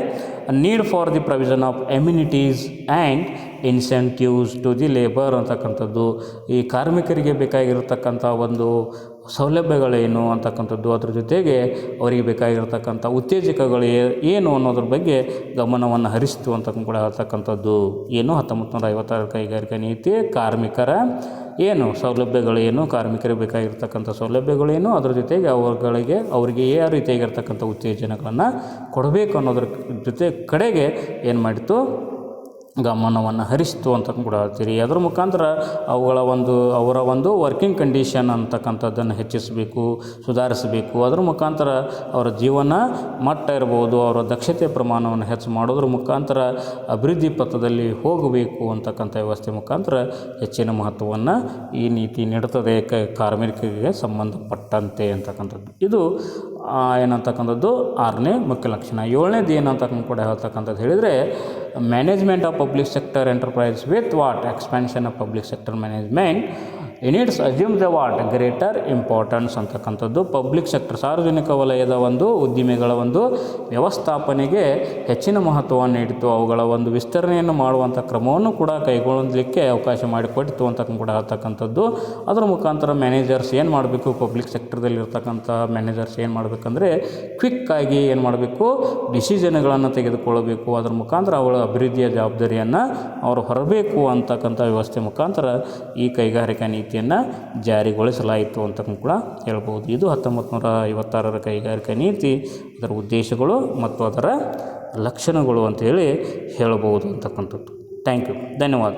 need for the provision of immunities and incentives to the labour ಅಂತಕ್ಕಂಥದ್ದು. ಈ ಕಾರ್ಮಿಕರಿಗೆ ಬೇಕಾಗಿರತಕ್ಕಂಥ ಒಂದು ಸೌಲಭ್ಯಗಳೇನು ಅಂತಕ್ಕಂಥದ್ದು, ಅದ್ರ ಜೊತೆಗೆ ಅವರಿಗೆ ಬೇಕಾಗಿರ್ತಕ್ಕಂಥ ಉತ್ತೇಜಕಗಳು ಏನು ಅನ್ನೋದ್ರ ಬಗ್ಗೆ ಗಮನವನ್ನು ಹರಿಸ್ತು ಅಂತ ಕೂಡ ಹೇಳ್ತಕ್ಕಂಥದ್ದು. ಏನು 1956ರ ಕೈಗಾರಿಕಾ ನೀತಿ ಕಾರ್ಮಿಕರ ಏನು ಸೌಲಭ್ಯಗಳೇನು, ಕಾರ್ಮಿಕರಿಗೆ ಬೇಕಾಗಿರ್ತಕ್ಕಂಥ ಸೌಲಭ್ಯಗಳೇನು, ಅದ್ರ ಜೊತೆಗೆ ಅವರಿಗೆ ಯಾವ ರೀತಿಯಾಗಿರ್ತಕ್ಕಂಥ ಉತ್ತೇಜನಗಳನ್ನು ಕೊಡಬೇಕು ಅನ್ನೋದ್ರ ಜೊತೆ ಕಡೆಗೆ ಏನು ಮಾಡಿತು, ಗಮನವನ್ನು ಹರಿಸ್ತು ಅಂತ ಕೂಡ ಹೇಳ್ತೀರಿ. ಅದರ ಮುಖಾಂತರ ಅವರ ಒಂದು ವರ್ಕಿಂಗ್ ಕಂಡೀಷನ್ ಅಂತಕ್ಕಂಥದ್ದನ್ನು ಹೆಚ್ಚಿಸಬೇಕು, ಸುಧಾರಿಸಬೇಕು. ಅದರ ಮುಖಾಂತರ ಅವರ ಜೀವನ ಮಟ್ಟ ಇರ್ಬೋದು, ಅವರ ದಕ್ಷತೆ ಪ್ರಮಾಣವನ್ನು ಹೆಚ್ಚು ಮಾಡೋದ್ರ ಮುಖಾಂತರ ಅಭಿವೃದ್ಧಿ ಪಥದಲ್ಲಿ ಹೋಗಬೇಕು ಅಂತಕ್ಕಂಥ ವ್ಯವಸ್ಥೆ ಮುಖಾಂತರ ಹೆಚ್ಚಿನ ಮಹತ್ವವನ್ನು ಈ ನೀತಿ ನೀಡುತ್ತದೆ ಕಾರ್ಮಿಕರಿಗೆ ಸಂಬಂಧಪಟ್ಟಂತೆ ಅಂತಕ್ಕಂಥದ್ದು. ಇದು ಏನಂತಕ್ಕಂಥದ್ದು 6ನೇ ಮುಖ್ಯ ಲಕ್ಷಣ. 7ನೇದು ಏನಂತಕ್ಕಂಥ ಕೂಡ ಹೇಳ್ತಕ್ಕಂಥದ್ದು ಹೇಳಿದರೆ, management of public sector enterprise with expansion of public sector management it's assume the greater importance ಅಂತಕ್ಕಂಥದ್ದು. ಪಬ್ಲಿಕ್ ಸೆಕ್ಟರ್ ಸಾರ್ವಜನಿಕ ವಲಯದ ಒಂದು ಉದ್ದಿಮೆಗಳ ಒಂದು ವ್ಯವಸ್ಥಾಪನೆಗೆ ಹೆಚ್ಚಿನ ಮಹತ್ವವನ್ನು ನೀಡಿತು. ಅವುಗಳ ಒಂದು ವಿಸ್ತರಣೆಯನ್ನು ಮಾಡುವಂಥ ಕ್ರಮವನ್ನು ಕೂಡ ಕೈಗೊಳ್ಳಲಿಕ್ಕೆ ಅವಕಾಶ ಮಾಡಿಕೊಟ್ಟಿತು ಅಂತ ಕೂಡ ಹೇಳ್ತಕ್ಕಂಥದ್ದು. ಅದರ ಮುಖಾಂತರ ಮ್ಯಾನೇಜರ್ಸ್ ಏನು ಮಾಡಬೇಕು, ಪಬ್ಲಿಕ್ ಸೆಕ್ಟರ್ದಲ್ಲಿರ್ತಕ್ಕಂಥ ಮ್ಯಾನೇಜರ್ಸ್ ಏನು ಮಾಡಬೇಕಂದ್ರೆ ಕ್ವಿಕ್ಕಾಗಿ ಏನು ಮಾಡಬೇಕು, ಡಿಸಿಷನ್ಗಳನ್ನು ತೆಗೆದುಕೊಳ್ಳಬೇಕು. ಅದರ ಮುಖಾಂತರ ಅವಳ ಅಭಿವೃದ್ಧಿಯ ಜವಾಬ್ದಾರಿಯನ್ನು ಅವರು ಹೊರಬೇಕು ಅಂತಕ್ಕಂಥ ವ್ಯವಸ್ಥೆ ಮುಖಾಂತರ ಈ ಕೈಗಾರಿಕಾ ನೀತಿಯನ್ನು ಜಾರಿಗೊಳಿಸಲಾಯಿತು ಅಂತ ಕೂಡ ಹೇಳ್ಬೋದು. ಇದು 1956ರ ಕೈಗಾರಿಕಾ ನೀತಿ, ಅದರ ಉದ್ದೇಶಗಳು ಮತ್ತು ಅದರ ಲಕ್ಷಣಗಳು ಅಂತೇಳಿ ಹೇಳ್ಬೋದು ಅಂತಕ್ಕಂಥದ್ದು. ಥ್ಯಾಂಕ್ ಯು, ಧನ್ಯವಾದ.